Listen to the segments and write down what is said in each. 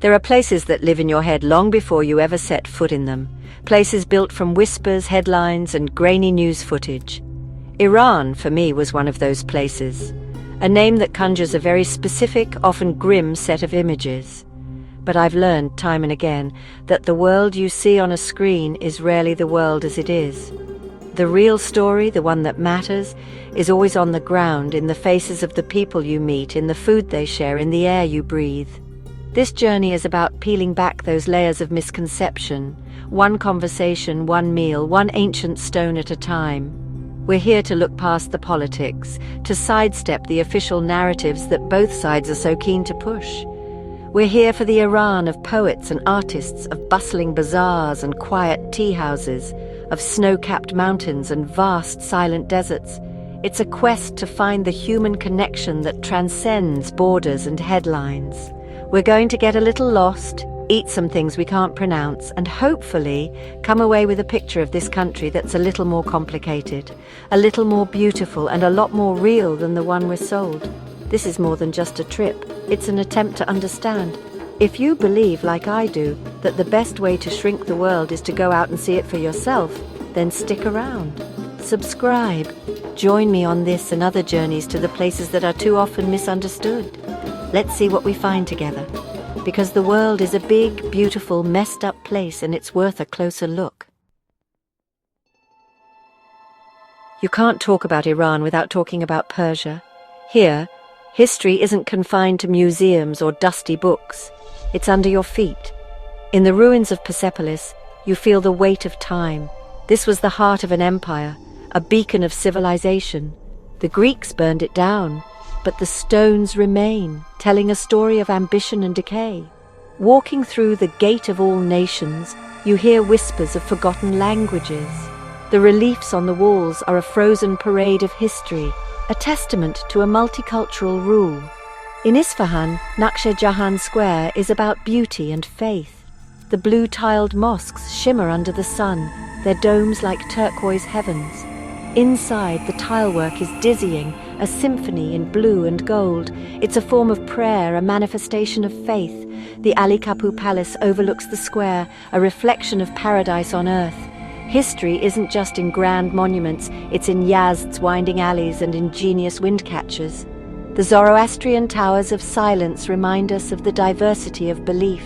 There are places that live in your head long before you ever set foot in them. Places built from whispers, headlines, and grainy news footage. Iran, for me, was one of those places. A name that conjures a very specific, often grim set of images. But I've learned time and again that the world you see on a screen is rarely the world as it is. The real story, the one that matters, is always on the ground, in the faces of the people you meet, in the food they share, in the air you breathe. This journey is about peeling back those layers of misconception, one conversation, one meal, one ancient stone at a time. We're here to look past the politics, to sidestep the official narratives that both sides are so keen to push. We're here for the Iran of poets and artists, of bustling bazaars and quiet tea houses, of snow-capped mountains and vast silent deserts. It's a quest to find the human connection that transcends borders and headlines. We're going to get a little lost, eat some things we can't pronounce, and hopefully come away with a picture of this country that's a little more complicated, a little more beautiful, and a lot more real than the one we're sold. This is more than just a trip. It's an attempt to understand. If you believe, like I do, that the best way to shrink the world is to go out and see it for yourself, then stick around. Subscribe. Join me on this and other journeys to the places that are too often misunderstood. Let's see what we find together. Because the world is a big, beautiful, messed up place, and it's worth a closer look. You can't talk about Iran without talking about Persia. Here, history isn't confined to museums or dusty books. It's under your feet. In the ruins of Persepolis, you feel the weight of time. This was the heart of an empire, a beacon of civilization. The Greeks burned it down, but the stones remain, telling a story of ambition and decay. Walking through the gate of all nations, you hear whispers of forgotten languages. The reliefs on the walls are a frozen parade of history, a testament to a multicultural rule. In Isfahan, Naqsh Jahan Square is about beauty and faith. The blue-tiled mosques shimmer under the sun, their domes like turquoise heavens. Inside, the tilework is dizzying, a symphony in blue and gold. It's a form of prayer, a manifestation of faith. The Ali Kapu Palace overlooks the square, a reflection of paradise on earth. History isn't just in grand monuments, it's in Yazd's winding alleys and ingenious wind catchers. The Zoroastrian towers of silence remind us of the diversity of belief.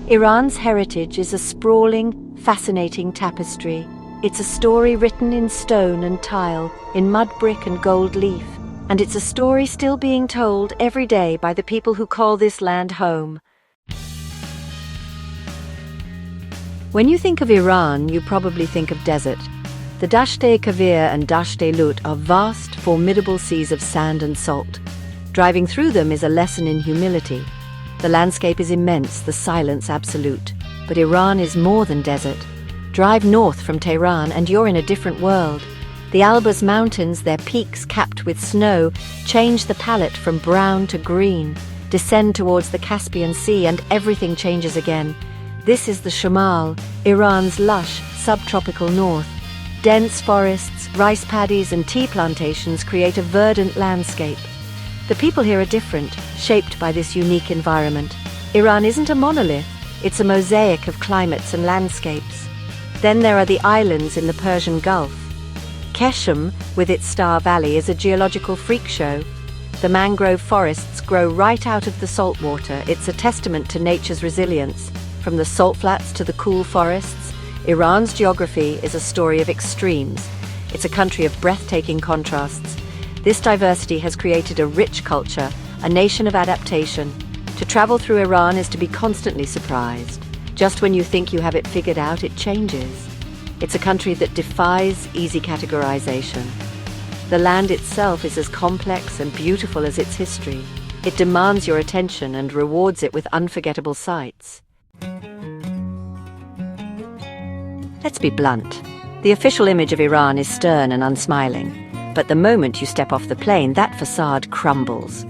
Iran's heritage is a sprawling, fascinating tapestry. It's a story written in stone and tile, in mud brick and gold leaf. And it's a story still being told every day by the people who call this land home. When you think of Iran, you probably think of desert. The Dasht-e-Kavir and Dasht-e-Lut are vast, formidable seas of sand and salt. Driving through them is a lesson in humility. The landscape is immense, the silence absolute. But Iran is more than desert. Drive north from Tehran and you're in a different world. The Alborz Mountains, their peaks capped with snow, change the palette from brown to green, descend towards the Caspian Sea, and everything changes again. This is the Shamal, Iran's lush, subtropical north. Dense forests, rice paddies, and tea plantations create a verdant landscape. The people here are different, shaped by this unique environment. Iran isn't a monolith, it's a mosaic of climates and landscapes. Then there are the islands in the Persian Gulf. Keshem, with its Star Valley, is a geological freak show. The mangrove forests grow right out of the salt water. It's a testament to nature's resilience. From the salt flats to the cool forests, Iran's geography is a story of extremes. It's a country of breathtaking contrasts. This diversity has created a rich culture, a nation of adaptation. To travel through Iran is to be constantly surprised. Just when you think you have it figured out, it changes. It's a country that defies easy categorization. The land itself is as complex and beautiful as its history. It demands your attention and rewards it with unforgettable sights. Let's be blunt. The official image of Iran is stern and unsmiling. But the moment you step off the plane, that facade crumbles.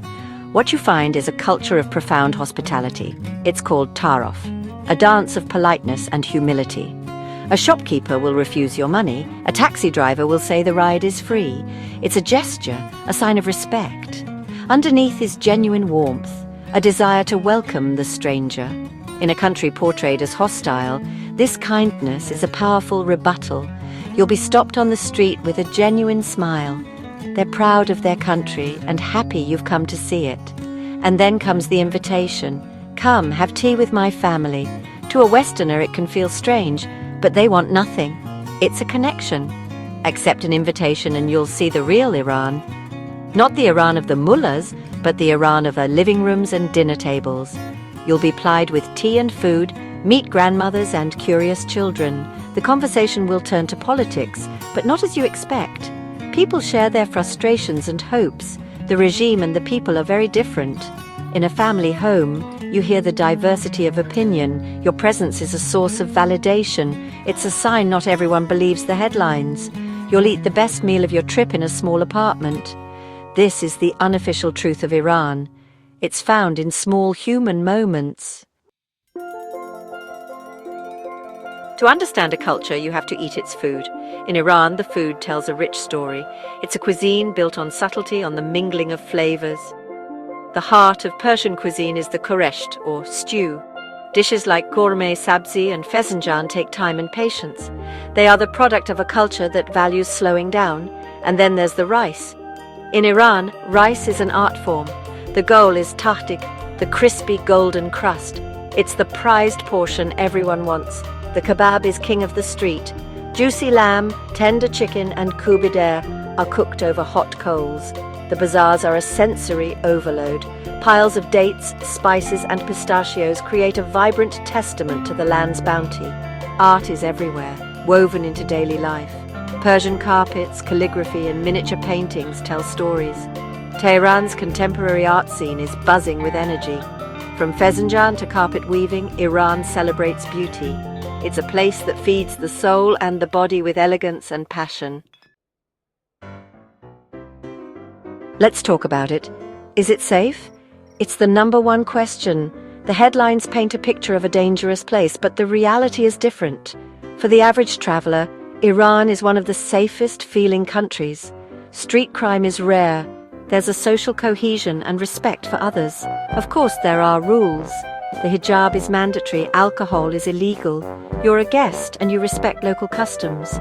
What you find is a culture of profound hospitality. It's called tarof, a dance of politeness and humility. A shopkeeper will refuse your money. A taxi driver will say the ride is free. It's a gesture, a sign of respect. Underneath is genuine warmth, a desire to welcome the stranger. In a country portrayed as hostile, this kindness is a powerful rebuttal. You'll be stopped on the street with a genuine smile. They're proud of their country and happy you've come to see it. And then comes the invitation. Come, have tea with my family. To a Westerner it can feel strange, but they want nothing. It's a connection. Accept an invitation and you'll see the real Iran. Not the Iran of the mullahs, but the Iran of the living rooms and dinner tables. You'll be plied with tea and food, meet grandmothers and curious children. The conversation will turn to politics, but not as you expect. People share their frustrations and hopes. The regime and the people are very different. In a family home, you hear the diversity of opinion. Your presence is a source of validation. It's a sign not everyone believes the headlines. You'll eat the best meal of your trip in a small apartment. This is the unofficial truth of Iran. It's found in small human moments. To understand a culture, you have to eat its food. In Iran, the food tells a rich story. It's a cuisine built on subtlety, on the mingling of flavors. The heart of Persian cuisine is the koresht, or stew. Dishes like gourmet sabzi and fezenjan take time and patience. They are the product of a culture that values slowing down. And then there's the rice. In Iran, rice is an art form. The goal is tahdig, the crispy golden crust. It's the prized portion everyone wants. The kebab is king of the street. Juicy lamb, tender chicken and kubider are cooked over hot coals. The bazaars are a sensory overload. Piles of dates, spices and pistachios create a vibrant testament to the land's bounty. Art is everywhere, woven into daily life. Persian carpets, calligraphy and miniature paintings tell stories. Tehran's contemporary art scene is buzzing with energy. From fezenjan to carpet weaving, Iran celebrates beauty. It's a place that feeds the soul and the body with elegance and passion. Let's talk about it. Is it safe? It's the number one question. The headlines paint a picture of a dangerous place, but the reality is different. For the average traveler, Iran is one of the safest feeling countries. Street crime is rare. There's a social cohesion and respect for others. Of course, there are rules. The hijab is mandatory, alcohol is illegal. You're a guest and you respect local customs.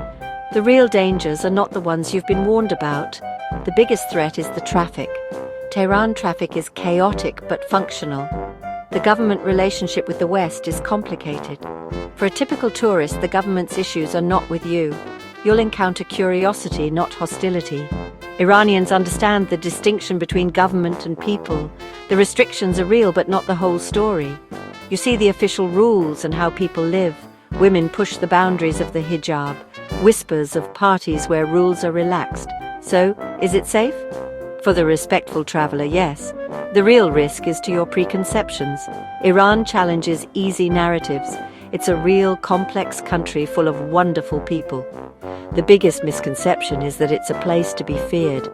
The real dangers are not the ones you've been warned about. The biggest threat is the traffic. Tehran traffic is chaotic but functional. The government relationship with the West is complicated. For a typical tourist, the government's issues are not with you. You'll encounter curiosity, not hostility. Iranians understand the distinction between government and people. The restrictions are real but not the whole story. You see the official rules and how people live. Women push the boundaries of the hijab. Whispers of parties where rules are relaxed. So, is it safe? For the respectful traveler, yes. The real risk is to your preconceptions. Iran challenges easy narratives. It's a real, complex country full of wonderful people. The biggest misconception is that it's a place to be feared.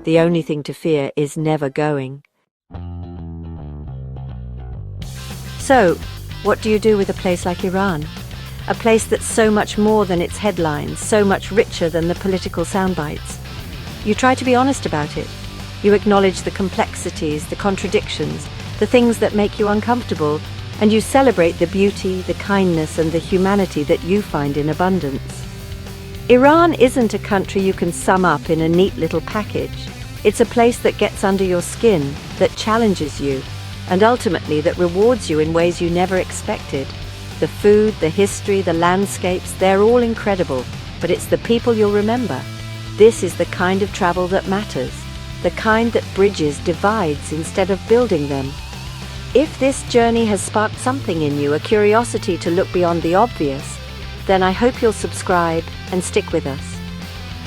The only thing to fear is never going. So, what do you do with a place like Iran? A place that's so much more than its headlines, so much richer than the political soundbites. You try to be honest about it. You acknowledge the complexities, the contradictions, the things that make you uncomfortable, and you celebrate the beauty, the kindness, and the humanity that you find in abundance. Iran isn't a country you can sum up in a neat little package. It's a place that gets under your skin, that challenges you, and ultimately that rewards you in ways you never expected. The food, the history, the landscapes, they're all incredible, but it's the people you'll remember. This is the kind of travel that matters, the kind that bridges divides instead of building them. If this journey has sparked something in you, a curiosity to look beyond the obvious, then I hope you'll subscribe and stick with us.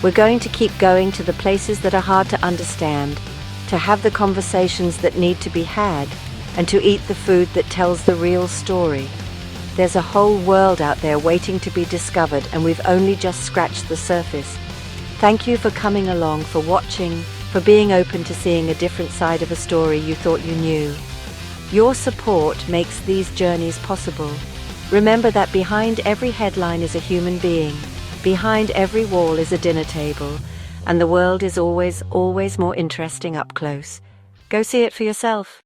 We're going to keep going to the places that are hard to understand, to have the conversations that need to be had, and to eat the food that tells the real story. There's a whole world out there waiting to be discovered, and we've only just scratched the surface. Thank you for coming along, for watching, for being open to seeing a different side of a story you thought you knew. Your support makes these journeys possible. Remember that behind every headline is a human being. Behind every wall is a dinner table. And the world is always, always more interesting up close. Go see it for yourself.